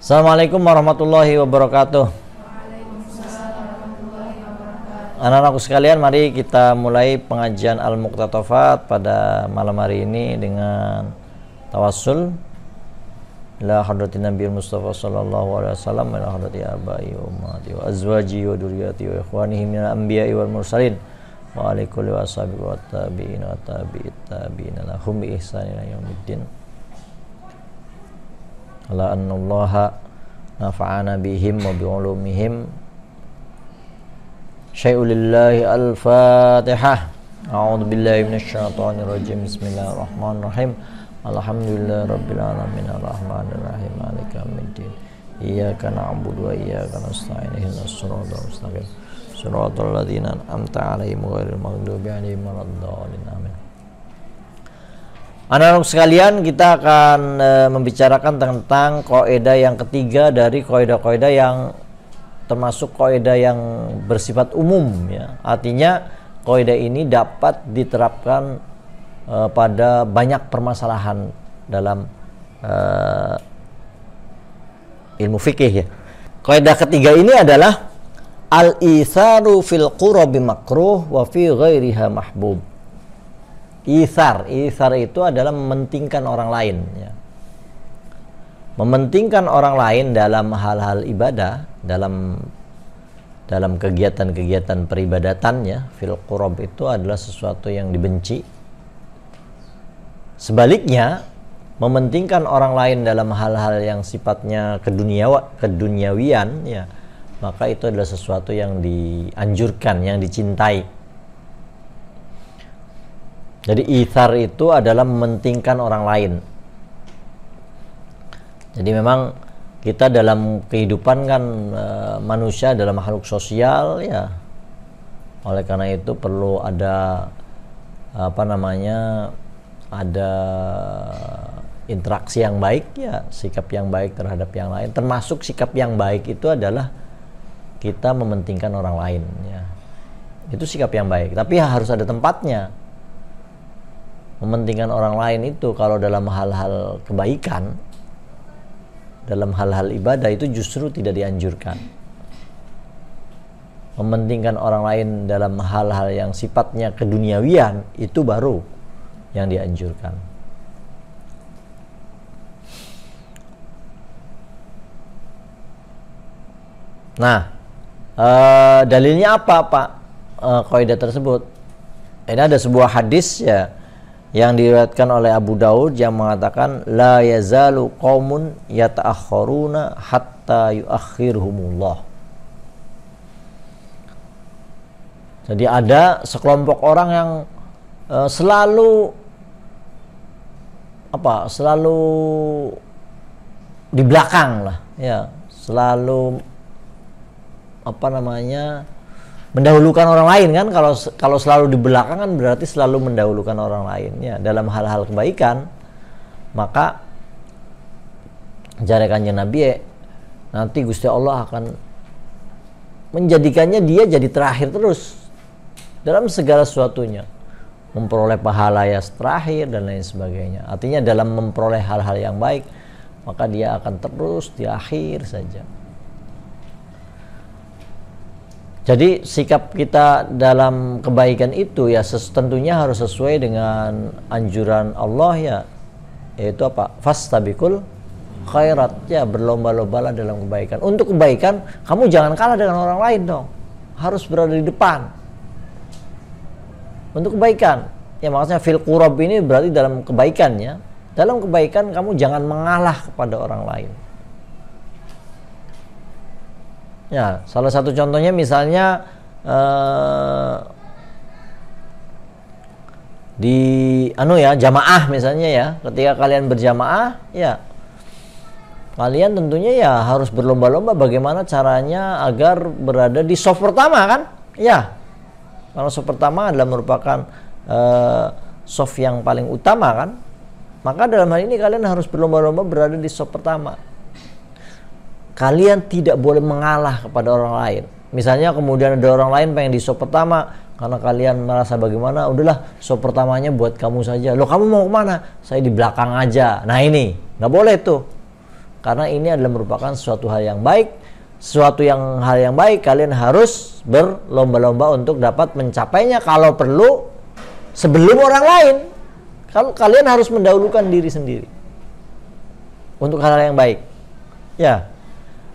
Assalamualaikum warahmatullahi wabarakatuh. Anak-anakku sekalian, mari kita mulai pengajian Al-Muqtatafat pada malam hari ini dengan tawassul ila hadratin Nabi Mustafa sallallahu alaihi wasallam, ila hadrati abai wa ummati wa azwaji wa duriyati wa ikhwanihi minal anbiya'i wal mursalin wa ala kulli washabi wa tabi'in wa tabi'it tabi'in lahum bi ihsan ila yaumiddin. Ala annallaha nafa'ana bihim wa bi'ulumihim. Syai'ulillahi al-Fatihah. A'udzu billahi minasyaitonir rajim. Bismillahirrahmanirrahim. Alhamdulillahi rabbil alamin arrahmanir rahim maliki yaumiddin. Iyyaka na'budu wa iyyaka nasta'in ihdinas siratal mustaqim. Shiratal ladzina an'amta 'alaihim ghairil maghdubi 'alaihim waladdallin. Amin. Anak-anak sekalian, kita akan membicarakan tentang kaidah yang ketiga dari kaidah-kaidah yang termasuk kaidah yang bersifat umum, ya. Artinya kaidah ini dapat diterapkan pada banyak permasalahan dalam ilmu fikih, ya. Kaidah ketiga ini adalah al-itharu fil qurabi makruh wa fi ghairiha mahbub. Ithar itu adalah mementingkan orang lain, ya. Mementingkan orang lain dalam hal-hal ibadah, dalam kegiatan-kegiatan peribadatannya, fil qurab itu adalah sesuatu yang dibenci. Sebaliknya, mementingkan orang lain dalam hal-hal yang sifatnya keduniawian, ya, maka itu adalah sesuatu yang dianjurkan, yang dicintai. Jadi ithar itu adalah mementingkan orang lain. Jadi memang kita dalam kehidupan kan manusia dalam makhluk sosial, ya. Oleh karena itu perlu ada ada interaksi yang baik, ya, sikap yang baik terhadap yang lain. Termasuk sikap yang baik itu adalah kita mementingkan orang lain, ya. Itu sikap yang baik, tapi harus ada tempatnya. Mementingkan orang lain itu kalau dalam hal-hal kebaikan, dalam hal-hal ibadah itu justru tidak dianjurkan. Mementingkan orang lain dalam hal-hal yang sifatnya keduniawian itu baru yang dianjurkan. Nah, dalilnya apa, Pak? Kaidah tersebut. Ini ada sebuah hadis, ya, yang diriwayatkan oleh Abu Daud yang mengatakan la yazalu qaumun yata'akhkharuna hatta yu'akhirhumullah. Jadi ada sekelompok orang yang selalu di belakang lah, ya, selalu mendahulukan orang lain, kan. Kalau selalu di belakang kan berarti selalu mendahulukan orang lain, ya, dalam hal-hal kebaikan. Maka jare Kanjeng Nabi, nanti Gusti Allah akan menjadikannya dia jadi terakhir terus dalam segala sesuatunya, memperoleh pahala yang terakhir dan lain sebagainya. Artinya dalam memperoleh hal-hal yang baik, maka dia akan terus di akhir saja. Jadi sikap kita dalam kebaikan itu, ya, tentunya harus sesuai dengan anjuran Allah, ya, yaitu apa? Fastabiqul khairat, ya, berlomba-lombalah dalam kebaikan. Untuk kebaikan kamu jangan kalah dengan orang lain dong, harus berada di depan untuk kebaikan. Ya, maksudnya fil qurab ini berarti dalam kebaikan, ya. Dalam kebaikan kamu jangan mengalah kepada orang lain. Ya, salah satu contohnya misalnya jamaah misalnya, ya. Ketika kalian berjamaah, ya, kalian tentunya, ya, harus berlomba-lomba bagaimana caranya agar berada di shaf pertama, kan? Ya. Kalau shaf pertama adalah merupakan shaf yang paling utama, kan? Maka dalam hal ini kalian harus berlomba-lomba berada di shaf pertama. Kalian tidak boleh mengalah kepada orang lain. Misalnya kemudian ada orang lain pengen di shaf pertama, karena kalian merasa bagaimana, udahlah shaf pertamanya buat kamu saja. Loh, kamu mau kemana? Saya di belakang aja. Nah, ini nggak boleh tuh. karena ini adalah merupakan suatu hal yang baik. Hal yang baik, kalian harus berlomba-lomba untuk dapat mencapainya, kalau perlu sebelum orang lain. Kalau kalian harus mendahulukan diri sendiri untuk hal-hal yang baik. Ya.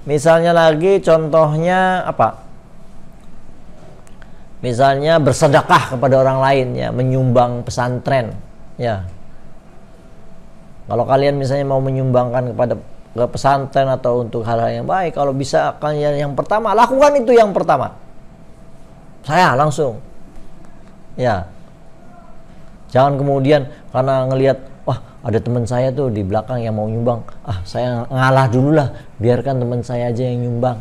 Misalnya lagi contohnya apa? Misalnya bersedekah kepada orang lain, ya, menyumbang pesantren, ya. Kalau kalian misalnya mau menyumbangkan ke pesantren atau untuk hal-hal yang baik, kalau bisa kalian yang pertama lakukan itu yang pertama. Saya langsung. Ya. Jangan kemudian karena ngelihat, wah ada teman saya tuh di belakang yang mau nyumbang, saya ngalah dulu lah, biarkan teman saya aja yang nyumbang.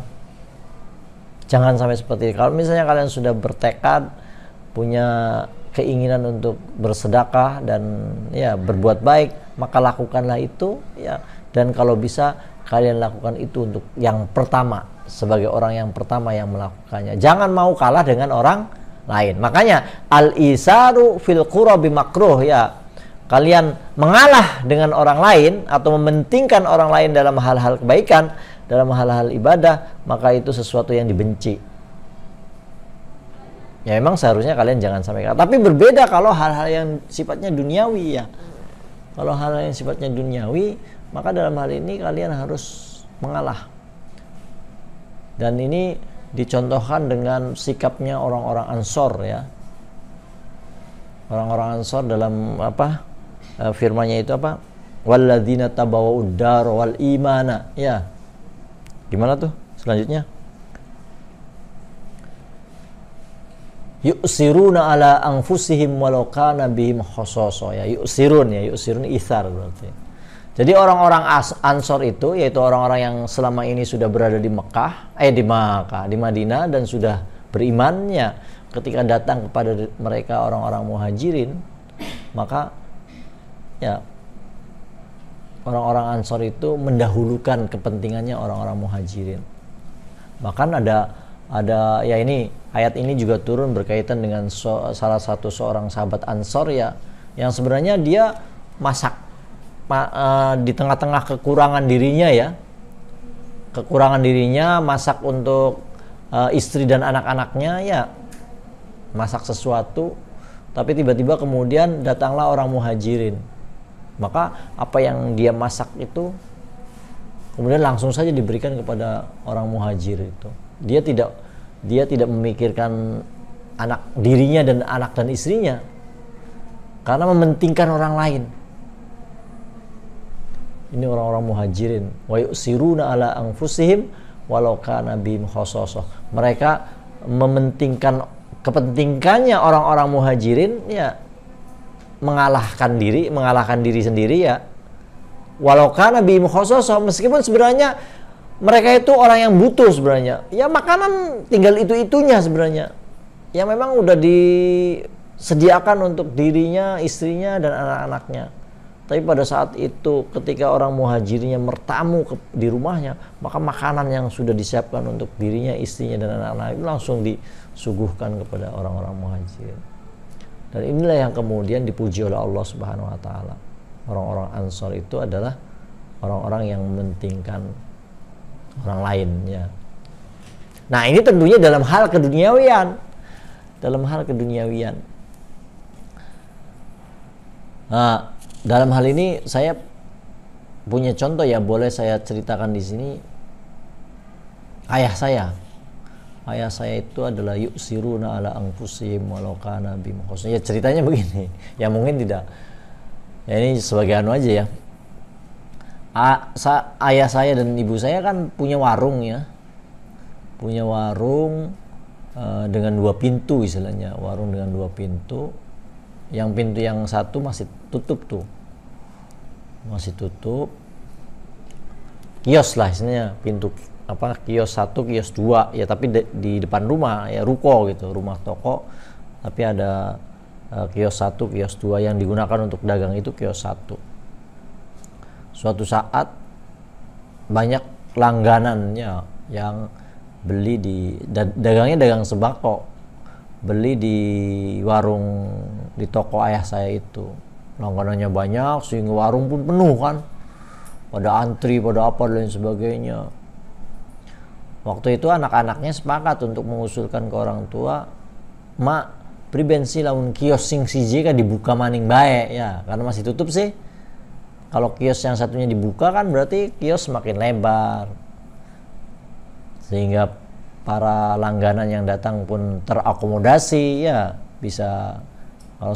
Jangan sampai seperti itu. Kalau misalnya kalian sudah bertekad, punya keinginan untuk bersedekah dan ya berbuat baik, maka lakukanlah itu, ya. Dan kalau bisa kalian lakukan itu untuk yang pertama, sebagai orang yang pertama yang melakukannya. Jangan mau kalah dengan orang lain. Makanya al-isaru fil qurabi makruh, ya. Kalian mengalah dengan orang lain atau mementingkan orang lain dalam hal-hal kebaikan, dalam hal-hal ibadah, maka itu sesuatu yang dibenci. Ya memang seharusnya kalian jangan sampai kalah. Tapi berbeda kalau hal-hal yang sifatnya duniawi, ya. Kalau hal-hal yang sifatnya duniawi, maka dalam hal ini kalian harus mengalah. Dan ini dicontohkan dengan sikapnya orang-orang Ansor, ya. Orang-orang Ansor dalam firman-Nya itu apa? Walladzina tabawwa'ud dar wal imana, ya. Gimana tuh selanjutnya? Yu'siruna ala anfusihim walau kana bihim khasasa, ya. Yu'sirun itsar berarti. Jadi orang-orang Ansor itu, yaitu orang-orang yang selama ini sudah berada di di Madinah dan sudah berimannya, ketika datang kepada mereka orang-orang muhajirin, maka ya orang-orang Ansor itu mendahulukan kepentingannya orang-orang muhajirin. Bahkan ada ya, ini ayat ini juga turun berkaitan dengan salah satu seorang sahabat Ansor, ya, yang sebenarnya dia masak di tengah-tengah kekurangan dirinya, masak untuk istri dan anak-anaknya, ya, masak sesuatu, tapi tiba-tiba kemudian datanglah orang muhajirin, maka apa yang dia masak itu kemudian langsung saja diberikan kepada orang muhajir itu. Dia tidak memikirkan dirinya dan anak dan istrinya, karena mementingkan orang lain. Ini orang-orang muhajirin. Wa yusiruna ala anfusihim walau kana bihim khasasah. Mereka mementingkan kepentingannya orang-orang muhajirin, ya, mengalahkan diri sendiri, ya. Walau kana bihim khasasah, meskipun sebenarnya mereka itu orang yang butuh sebenarnya. Ya makanan tinggal itu-itunya sebenarnya. Ya memang udah disediakan untuk dirinya, istrinya dan anak-anaknya. Tapi pada saat itu ketika orang muhajirnya bertamu di rumahnya, maka makanan yang sudah disiapkan untuk dirinya, istrinya dan anak-anak itu langsung disuguhkan kepada orang-orang muhajir. Dan inilah yang kemudian dipuji oleh Allah Subhanahu wa taala. Orang-orang Ansor itu adalah orang-orang yang mementingkan orang lain, ya. Nah, ini tentunya dalam hal keduniawian. Nah, dalam hal ini saya punya contoh, ya, boleh saya ceritakan di sini. Ayah saya itu adalah yusiruna ala anfusihim walau kana bihim khasasah. Ya ceritanya begini. Ya mungkin tidak. Ya ini sebagai aja, ya. Ayah saya dan ibu saya kan punya warung, ya. Punya warung dengan 2 pintu istilahnya. Warung dengan 2 pintu. Yang pintu yang satu masih tutup tuh. Masih tutup. Kios lah istilahnya, pintu kios 1, kios 2, ya, tapi di depan rumah, ya, ruko gitu, rumah toko. Tapi ada kios 1, kios 2 yang digunakan untuk dagang itu kios 1. Suatu saat banyak langganannya yang beli dagangnya dagang sembako. Beli di warung di toko ayah saya itu. Langganannya banyak sehingga warung pun penuh kan. pada antri, pada apa dan lain sebagainya. Waktu itu anak-anaknya sepakat untuk mengusulkan ke orang tua, mak pribensi lamun kios sing siji kan dibuka maning bae ya, karena masih tutup sih. Kalau kios yang satunya dibuka kan berarti kios semakin lebar, sehingga para langganan yang datang pun terakomodasi ya, bisa. Kalau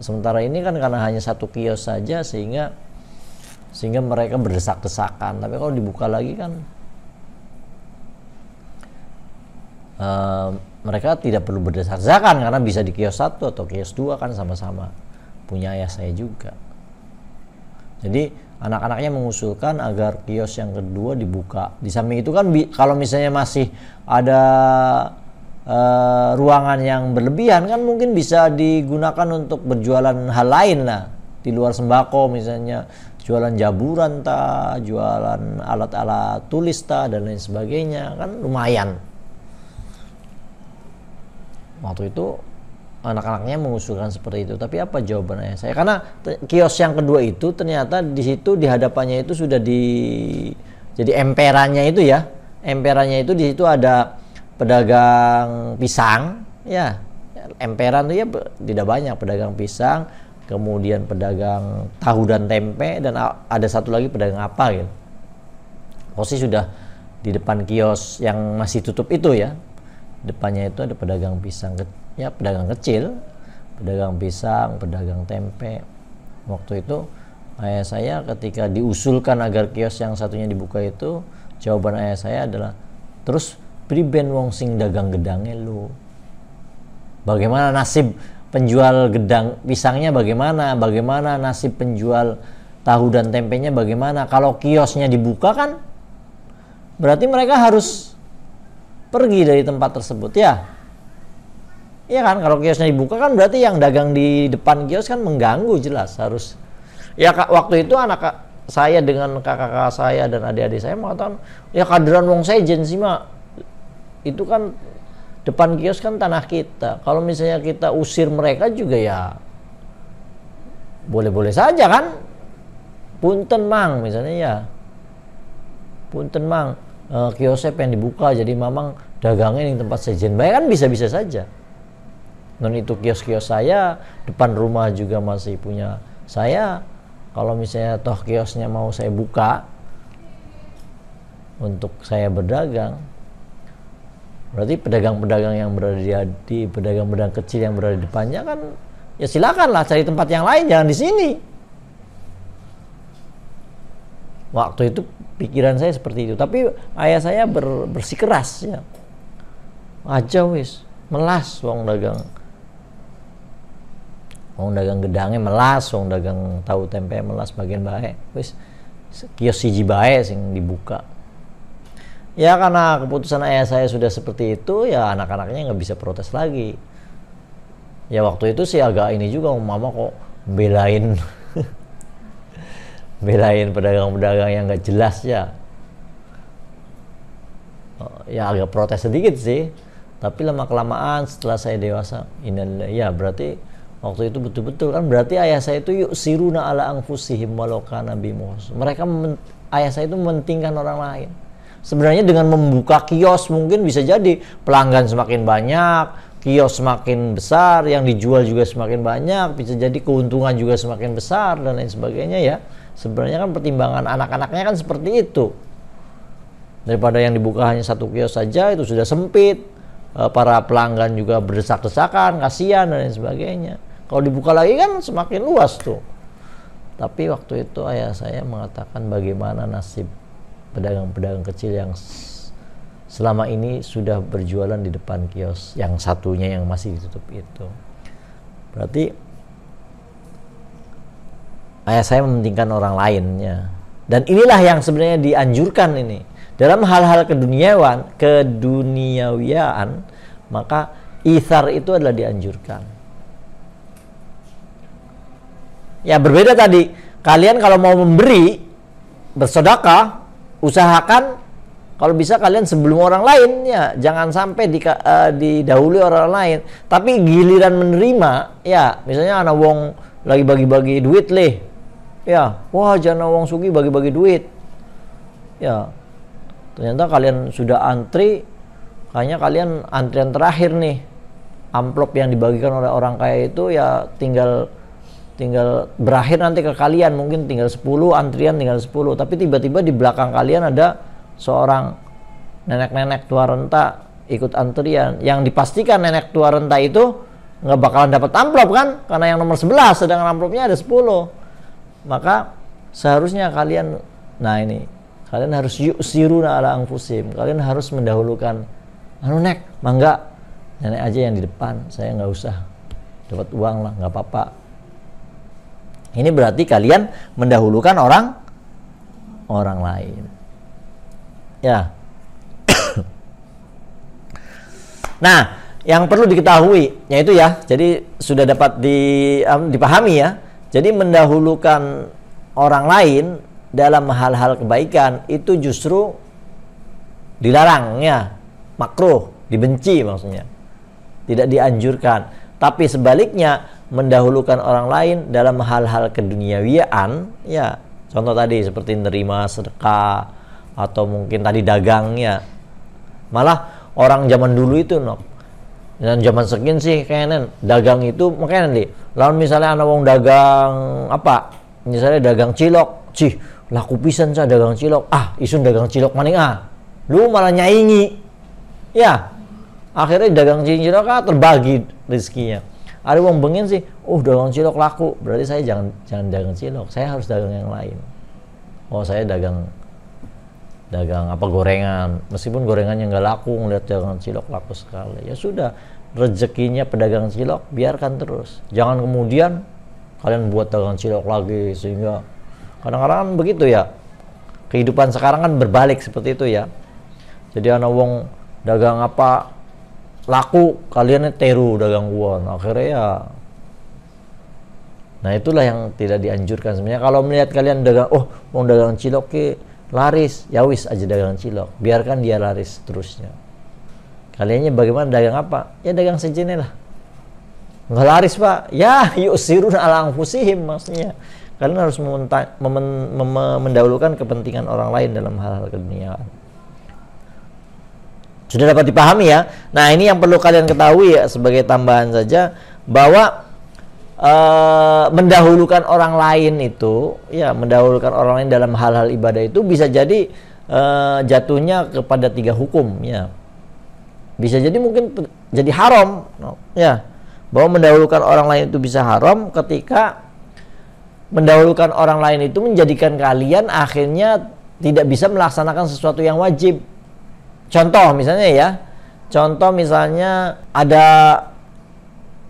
sementara ini kan karena hanya satu kios saja, sehingga mereka berdesak-desakan. Tapi kalau dibuka lagi kan mereka tidak perlu berdesak-desakan, karena bisa di kios 1 atau kios 2 kan sama-sama punya ayah saya juga. Jadi anak-anaknya mengusulkan agar kios yang kedua dibuka. Di samping itu kan kalau misalnya masih ada ruangan yang berlebihan kan mungkin bisa digunakan untuk berjualan hal lain lah di luar sembako, misalnya jualan jaburan jualan alat-alat tulis dan lain sebagainya, kan lumayan. Waktu itu anak-anaknya mengusulkan seperti itu. Tapi apa jawaban ayah saya? Karena kios yang kedua itu ternyata di situ di hadapannya itu sudah jadi emperannya itu ya. Emperannya itu di situ ada pedagang pisang ya. Emperan itu ya tidak banyak, pedagang pisang, kemudian pedagang tahu dan tempe, dan ada satu lagi pedagang apa gitu. Posisi sudah di depan kios yang masih tutup itu ya. Depannya itu ada pedagang pisang, ya pedagang kecil, pedagang pisang, pedagang tempe. Waktu itu ayah saya ketika diusulkan agar kios yang satunya dibuka itu, jawaban ayah saya adalah, terus priben wong sing dagang gedange lu. Bagaimana nasib penjual gedang pisangnya, bagaimana nasib penjual tahu dan tempenya, bagaimana? Kalau kiosnya dibuka kan berarti mereka harus pergi dari tempat tersebut ya. Iya kan, kalau kiosnya dibuka kan berarti yang dagang di depan kios kan mengganggu, jelas harus. Ya waktu itu anak saya dengan kakak-kakak saya dan adik-adik saya mengatakan, ya kaderan wong sejen sih mak. Itu kan depan kios kan tanah kita. Kalau misalnya kita usir mereka juga ya boleh-boleh saja kan. Punten mang misalnya ya. Punten mang, kiosnya pengen dibuka jadi mamang dagangnya di tempat sejen baik kan, bisa-bisa saja. Non itu kios-kios saya, depan rumah juga masih punya saya. Kalau misalnya toh kiosnya mau saya buka untuk saya berdagang, berarti pedagang-pedagang yang berada di pedagang-pedagang kecil yang berada di depannya kan ya silakanlah cari tempat yang lain, jangan di sini. Waktu itu pikiran saya seperti itu, tapi ayah saya bersikeras ya. Aja wis, melas wong dagang gedangnya melas, wong dagang tahu tempe melas bagian bae. Wis kios siji bae sing dibuka. Ya karena keputusan ayah saya sudah seperti itu, ya anak-anaknya nggak bisa protes lagi. Ya waktu itu sih agak ini juga, mama kok belain pedagang-pedagang yang nggak jelas ya. Ya agak protes sedikit sih. Tapi lama-kelamaan setelah saya dewasa, ya berarti waktu itu betul-betul kan berarti ayah saya itu yusiruna ala anfusihim walau kana bihim. Mereka ayah saya itu mementingkan orang lain. Sebenarnya dengan membuka kios mungkin bisa jadi pelanggan semakin banyak, kios semakin besar, yang dijual juga semakin banyak, bisa jadi keuntungan juga semakin besar dan lain sebagainya ya. Sebenarnya kan pertimbangan anak-anaknya kan seperti itu. Daripada yang dibuka hanya satu kios saja itu sudah sempit. Para pelanggan juga berdesak-desakan, kasihan dan lain sebagainya. Kalau dibuka lagi kan semakin luas tuh. Tapi waktu itu ayah saya mengatakan bagaimana nasib pedagang-pedagang kecil yang selama ini sudah berjualan di depan kios yang satunya yang masih ditutup itu. Berarti ayah saya mementingkan orang lainnya. Dan inilah yang sebenarnya dianjurkan ini. Dalam hal-hal keduniawiaan, maka ithar itu adalah dianjurkan. Ya berbeda tadi, kalian kalau mau memberi, bersedekah, usahakan kalau bisa kalian sebelum orang lain ya, jangan sampai didahului orang lain. Tapi giliran menerima, ya misalnya anak wong lagi bagi-bagi duit ya, wah jangan wong sugi bagi-bagi duit. Ya, ternyata kalian sudah antri, kayaknya kalian antrian terakhir nih. Amplop yang dibagikan oleh orang kaya itu ya tinggal berakhir nanti ke kalian, mungkin tinggal 10, antrian tinggal 10, tapi tiba-tiba di belakang kalian ada seorang nenek-nenek tua renta ikut antrian, yang dipastikan nenek tua renta itu nggak bakalan dapat amplop kan, karena yang nomor 11 sedangkan amplopnya ada 10. Maka seharusnya kalian, nah ini, kalian harus yusiruna ala anfusim, kalian harus mendahulukan, nek, mangga nenek aja yang di depan, saya nggak usah dapat uang lah, nggak apa-apa. Ini berarti kalian mendahulukan orang lain. Ya. Nah, yang perlu diketahui yaitu ya, jadi sudah dapat dipahami ya. Jadi mendahulukan orang lain dalam hal-hal kebaikan itu justru dilarang ya, makruh, dibenci maksudnya. Tidak dianjurkan. Tapi sebaliknya, mendahulukan orang lain dalam hal-hal keduniawian ya, contoh tadi seperti nerima sedekah atau mungkin tadi dagangnya. Malah orang zaman dulu itu dan zaman sekian sih kayaknya dagang itu makanya nih, lawan misalnya anak wong dagang apa, misalnya dagang cilok, cih laku pisan sa dagang cilok, isun dagang cilok maning lu malah nyaingi ya, akhirnya dagang cilok terbagi rezekinya. Ada wong bengin sih, dagang cilok laku, berarti saya jangan dagang cilok, saya harus dagang yang lain. Saya dagang apa, gorengan, meskipun gorengannya nggak laku, ngeliat dagang cilok laku sekali, ya sudah, rezekinya pedagang cilok biarkan terus, jangan kemudian kalian buat dagang cilok lagi, sehingga kadang-kadang kan begitu ya, kehidupan sekarang kan berbalik seperti itu ya. Jadi anak wong dagang apa laku, kalian teru dagang uang, akhirnya ya, nah itulah yang tidak dianjurkan sebenarnya. Kalau melihat kalian dagang, mau dagang cilok ke laris, ya wis aja dagang cilok, biarkan dia laris terusnya. Kaliannya bagaimana, dagang apa? Ya dagang sejenis lah, nggak laris pak, ya yusiruna ala anfusihim, maksudnya kalian harus mendahulukan kepentingan orang lain dalam hal-hal keduniaan. Sudah dapat dipahami ya. Nah, ini yang perlu kalian ketahui ya, sebagai tambahan saja, bahwa mendahulukan orang lain itu ya, mendahulukan orang lain dalam hal-hal ibadah itu bisa jadi jatuhnya kepada 3 hukum ya. Bisa jadi mungkin jadi haram ya, bahwa mendahulukan orang lain itu bisa haram ketika mendahulukan orang lain itu menjadikan kalian akhirnya tidak bisa melaksanakan sesuatu yang wajib. Contoh misalnya ada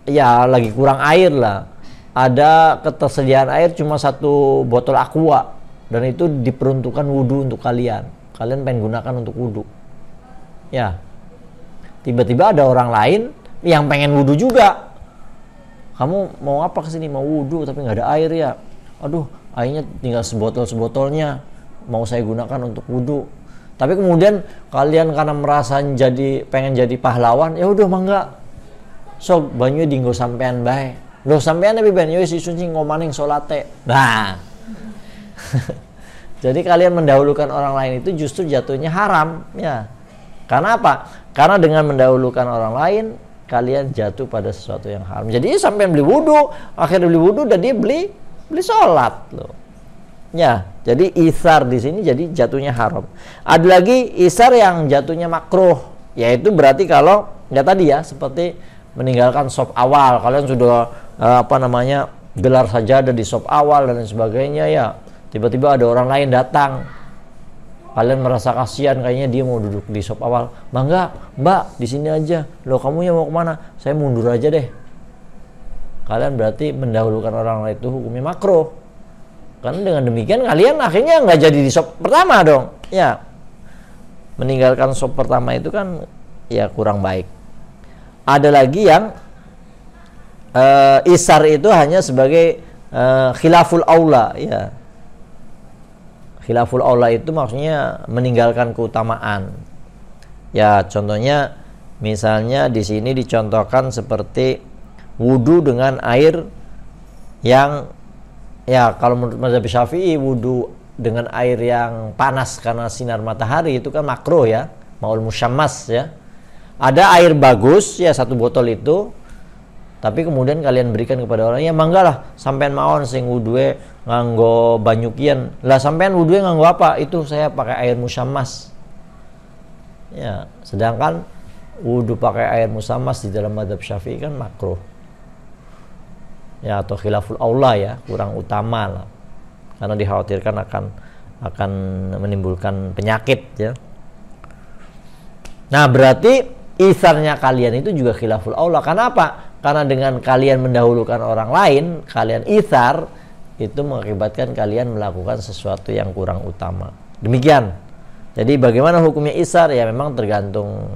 ya lagi kurang air lah, ada ketersediaan air cuma 1 botol aqua, dan itu diperuntukkan wudhu untuk kalian pengen gunakan untuk wudhu ya. Tiba-tiba ada orang lain yang pengen wudhu juga, kamu mau apa kesini, mau wudhu tapi nggak ada air ya, airnya tinggal sebotolnya mau saya gunakan untuk wudhu. Tapi kemudian kalian karena merasa pengen jadi pahlawan, ya udah mangga, sok banyu dinggo sampean bae. Loh sampean tapi ben yo si suci ngomaning salate. Nah. Jadi kalian mendahulukan orang lain itu justru jatuhnya haram ya. Karena apa? Karena dengan mendahulukan orang lain, kalian jatuh pada sesuatu yang haram. Jadi sampean beli wudu, akhirnya beli wudu dan dia beli salat loh. Ya, jadi isar di sini jadi jatuhnya haram. Ada lagi isar yang jatuhnya makruh, yaitu berarti kalau ya tadi ya, seperti meninggalkan shop awal, kalian sudah gelar sajadah di shop awal dan sebagainya ya, tiba-tiba ada orang lain datang, kalian merasa kasihan, kayaknya dia mau duduk di shop awal, mangga mbak di sini aja, loh kamu yang mau kemana, saya mundur aja deh. Kalian berarti mendahulukan orang lain, itu hukumnya makruh. Karena dengan demikian kalian akhirnya nggak jadi di shop pertama dong ya, meninggalkan shop pertama itu kan ya kurang baik. Ada lagi yang isar itu hanya sebagai khilaful aula ya. Khilaful aula itu maksudnya meninggalkan keutamaan ya. Contohnya misalnya di sini dicontohkan seperti wudu dengan air yang ya, kalau menurut mazhab Syafi'i wudu dengan air yang panas karena sinar matahari, itu kan makruh ya, maul musyammas ya. Ada air bagus ya, 1 botol itu, tapi kemudian kalian berikan kepada orang, ya mangga lah sampean maon sing wudue nganggo banyu kian. Lah sampean wudue nganggo apa? Itu saya pakai air musyammas. Ya, sedangkan wudu pakai air musyammas di dalam mazhab Syafi'i kan makruh. Ya, atau khilaful aula ya, kurang utama lah. Karena dikhawatirkan akan menimbulkan penyakit ya. Nah, berarti isarnya kalian itu juga khilaful aula. Kenapa? Karena dengan kalian mendahulukan orang lain, kalian isar, itu mengakibatkan kalian melakukan sesuatu yang kurang utama. Demikian. Jadi bagaimana hukumnya isar? Ya memang tergantung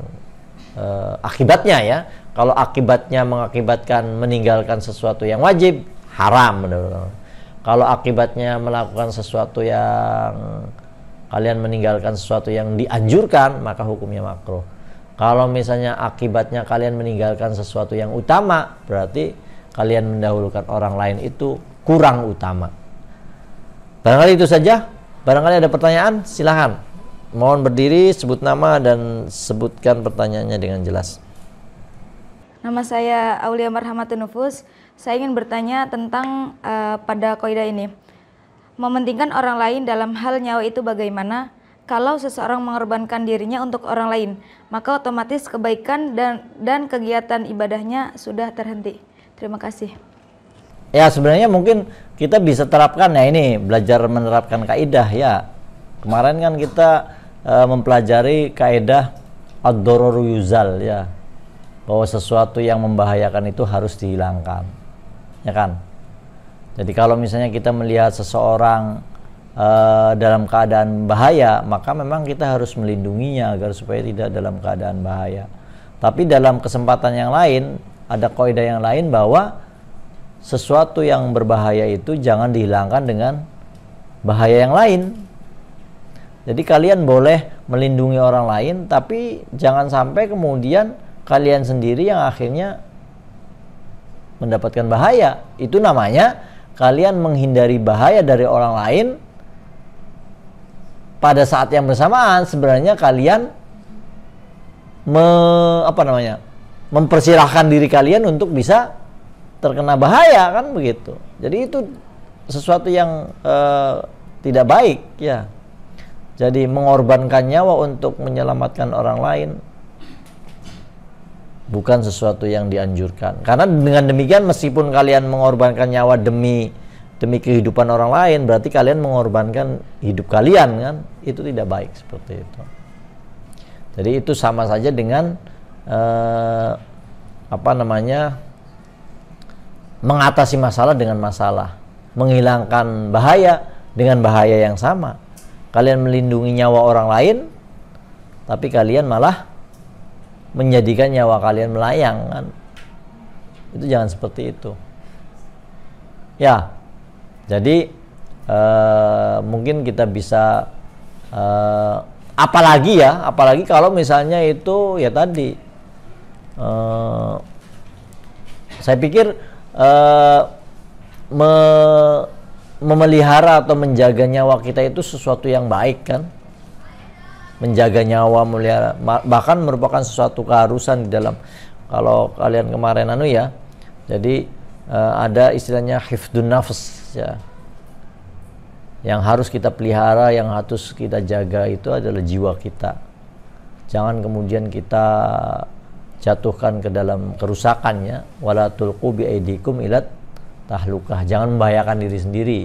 akibatnya ya. Kalau akibatnya mengakibatkan meninggalkan sesuatu yang wajib, haram. Kalau akibatnya melakukan sesuatu yang kalian meninggalkan sesuatu yang dianjurkan, maka hukumnya makruh. Kalau misalnya akibatnya kalian meninggalkan sesuatu yang utama, berarti kalian mendahulukan orang lain itu kurang utama. Barangkali itu saja. Barangkali ada pertanyaan, silahkan. Mohon berdiri, sebut nama dan sebutkan pertanyaannya dengan jelas. Nama saya Aulia Marhamatun Nufus. Saya ingin bertanya tentang pada kaidah ini. Mementingkan orang lain dalam hal nyawa itu bagaimana? Kalau seseorang mengorbankan dirinya untuk orang lain, maka otomatis kebaikan dan kegiatan ibadahnya sudah terhenti. Terima kasih. Ya, sebenarnya mungkin kita bisa terapkan ya, ini belajar menerapkan kaidah ya. Kemarin kan kita mempelajari kaidah ad-dararu yuzal ya, bahwa sesuatu yang membahayakan itu harus dihilangkan, ya kan? Jadi kalau misalnya kita melihat seseorang dalam keadaan bahaya, maka memang kita harus melindunginya agar supaya tidak dalam keadaan bahaya. Tapi dalam kesempatan yang lain, ada kaidah yang lain bahwa sesuatu yang berbahaya itu jangan dihilangkan dengan bahaya yang lain. Jadi kalian boleh melindungi orang lain, tapi jangan sampai kemudian kalian sendiri yang akhirnya mendapatkan bahaya. Itu namanya kalian menghindari bahaya dari orang lain. Pada saat yang bersamaan sebenarnya kalian mempersilahkan diri kalian untuk bisa terkena bahaya, kan begitu. Jadi itu sesuatu yang tidak baik ya. Jadi mengorbankan nyawa untuk menyelamatkan orang lain bukan sesuatu yang dianjurkan. Karena dengan demikian meskipun kalian mengorbankan nyawa demi kehidupan orang lain, berarti kalian mengorbankan hidup kalian, kan? Itu tidak baik seperti itu. Jadi itu sama saja dengan mengatasi masalah dengan masalah, menghilangkan bahaya dengan bahaya yang sama. Kalian melindungi nyawa orang lain, tapi kalian malah menjadikan nyawa kalian melayang, kan? Itu jangan seperti itu. Ya. Jadi mungkin kita bisa apalagi kalau misalnya itu ya tadi saya pikir memelihara atau menjaga nyawa kita itu sesuatu yang baik, kan? Menjaga nyawa, melihara, bahkan merupakan sesuatu keharusan di dalam, kalau kalian kemarin jadi ada istilahnya hifdun nafs ya. Yang harus kita pelihara, yang harus kita jaga itu adalah jiwa kita. Jangan kemudian kita jatuhkan ke dalam kerusakannya. Wala tulqu bi aidikum ilat tahlukah. Jangan membahayakan diri sendiri.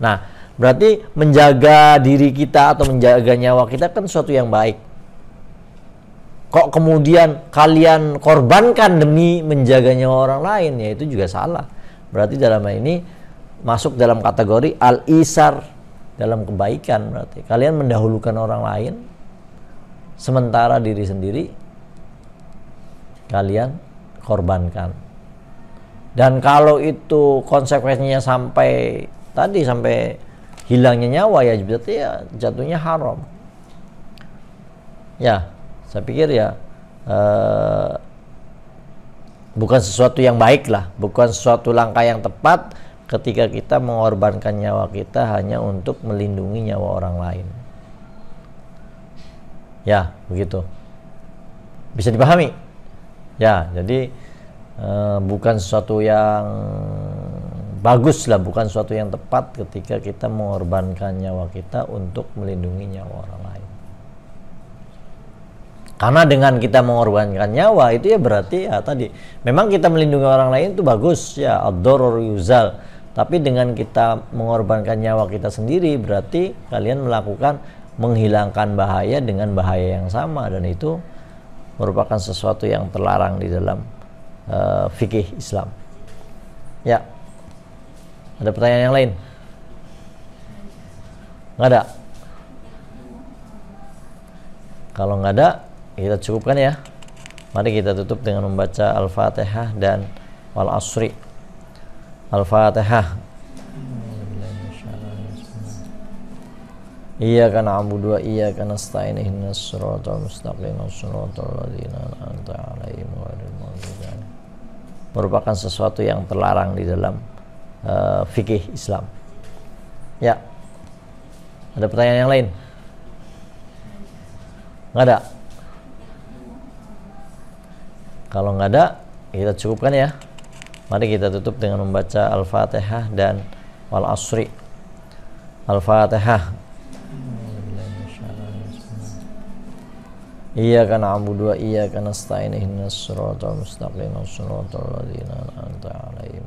Nah, berarti menjaga diri kita atau menjaga nyawa kita kan sesuatu yang baik. Kok kemudian kalian korbankan demi menjaga nyawa orang lain, ya itu juga salah. Berarti dalam hal ini masuk dalam kategori al-isar dalam kebaikan. Berarti kalian mendahulukan orang lain sementara diri sendiri kalian korbankan. Dan kalau itu konsekuensinya sampai hilangnya nyawa, ya berarti ya jatuhnya haram. Ya, saya pikir ya bukan sesuatu yang baik lah, bukan sesuatu langkah yang tepat ketika kita mengorbankan nyawa kita hanya untuk melindungi nyawa orang lain. Ya, begitu. Bisa dipahami? Ya, jadi bukan sesuatu yang bagus lah, bukan sesuatu yang tepat ketika kita mengorbankan nyawa kita untuk melindungi nyawa orang lain. Karena dengan kita mengorbankan nyawa itu ya berarti ya tadi, memang kita melindungi orang lain itu bagus ya, ad-darur yuzal. Tapi dengan kita mengorbankan nyawa kita sendiri berarti kalian melakukan menghilangkan bahaya dengan bahaya yang sama, dan itu merupakan sesuatu yang terlarang di dalam fikih Islam. Ya. Ada pertanyaan yang lain? Nggak ada? Kalau nggak ada, kita cukupkan ya. Mari kita tutup dengan membaca Al-Fatihah dan Wal Asri. Al-Fatihah. Iyyaka na'budu wa iyyaka nasta'in ihdinas siratal mustaqim siratal ladzina an'amta 'alaihim ghairil maghdubi 'alaihim. Merupakan sesuatu yang terlarang di dalam fikih Islam. Ya. Ada pertanyaan yang lain? Nggak ada? Kalau nggak ada, kita cukupkan ya. Mari kita tutup dengan membaca Al-Fatihah dan Wal Asri. Al-Fatihah. Iyyaka na'budu wa iyyaka nasta'in ihdinas siratal mustaqim siratal ladzina an'amta 'alaihim